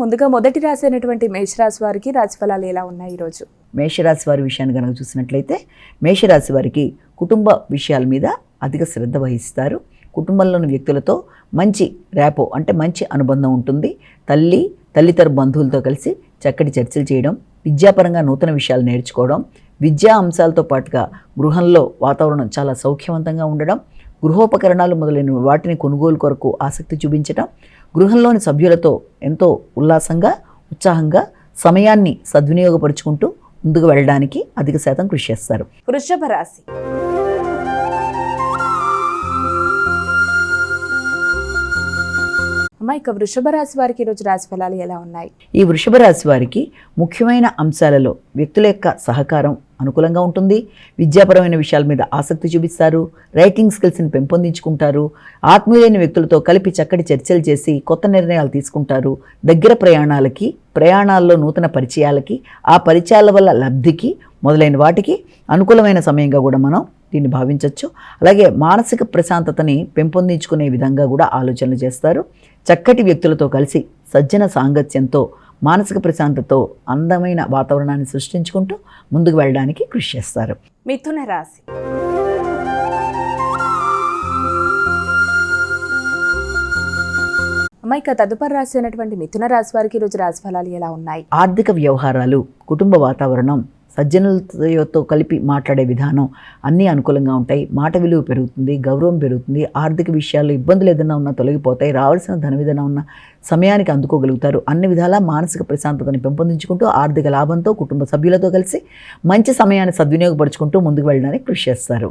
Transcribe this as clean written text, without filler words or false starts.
ముందుగా మొదటి రాశి అయినటువంటి మేషరాశి వారికి రాశిఫలాలు ఎలా ఉన్నాయి ఈరోజు? మేషరాశి వారి విషయాన్ని కనుక చూసినట్లయితే మేషరాశి వారికి కుటుంబ విషయాల మీద అధిక శ్రద్ధ వహిస్తారు. కుటుంబంలోని వ్యక్తులతో మంచి ర్యాపో అంటే మంచి అనుబంధం ఉంటుంది. తల్లితర బంధువులతో కలిసి చక్కటి చర్చలు చేయడం, విద్యాపరంగా నూతన విషయాలు నేర్చుకోవడం, విద్యా అంశాలతో పాటుగా గృహంలో వాతావరణం చాలా సౌఖ్యవంతంగా ఉండడం, గృహోపకరణాలు మొదలైన వాటిని కొనుగోలు కొరకు ఆసక్తి చూపించడం, గృహంలోని సభ్యులతో ఎంతో ఉల్లాసంగా ఉత్సాహంగా సమయాన్ని సద్వినియోగపరుచుకుంటూ ముందుకు వెళ్ళడానికి అధిక శాతం కృషి చేస్తారు. వృషభ రాశి. ఇక వృషభ రాశి వారికి ఈరోజు రాశి ఫలాలు ఎలా ఉన్నాయి? ఈ వృషభ రాశి వారికి ముఖ్యమైన అంశాలలో వ్యక్తుల యొక్క సహకారం అనుకూలంగా ఉంటుంది. విద్యాపరమైన విషయాల మీద ఆసక్తి చూపిస్తారు. రైటింగ్ స్కిల్స్ని పెంపొందించుకుంటారు. ఆత్మీయులైన వ్యక్తులతో కలిపి చక్కటి చర్చలు చేసి కొత్త నిర్ణయాలు తీసుకుంటారు. దగ్గర ప్రయాణాల్లో నూతన పరిచయాలకి, ఆ పరిచయాల వల్ల లబ్ధికి మొదలైన వాటికి అనుకూలమైన సమయంగా కూడా మనం దీన్ని భావించవచ్చు. అలాగే మానసిక ప్రశాంతతని పెంపొందించుకునే విధంగా కూడా ఆలోచనలు చేస్తారు. చక్కటి వ్యక్తులతో కలిసి సజ్జన సాంగత్యంతో మానసిక ప్రశాంతతతో అందమైన వాతావరణాన్ని సృష్టించుకుంటూ ముందుకు వెళ్ళడానికి కృషి చేస్తారు. మిథున రాశి. ఇక తదుపరి రాశి అయినటువంటి మిథున రాశి వారికి ఈరోజు రాశి ఫలాలు ఎలా ఉన్నాయి? ఆర్థిక వ్యవహారాలు, కుటుంబ వాతావరణం, సజ్జనులతో కలిపి మాట్లాడే విధానం అన్నీ అనుకూలంగా ఉంటాయి. మాట విలువ పెరుగుతుంది, గౌరవం పెరుగుతుంది. ఆర్థిక విషయాల్లో ఇబ్బందులు ఏదైనా ఉన్నా తొలగిపోతాయి. రావాల్సిన ధన విధానం ఉన్న సమయానికి అందుకోగలుగుతారు. అన్ని విధాలా మానసిక ప్రశాంతతని పెంపొందించుకుంటూ ఆర్థిక లాభంతో కుటుంబ సభ్యులతో కలిసి మంచి సమయాన్ని సద్వినియోగపరుచుకుంటూ ముందుకు వెళ్ళడానికి కృషి చేస్తారు.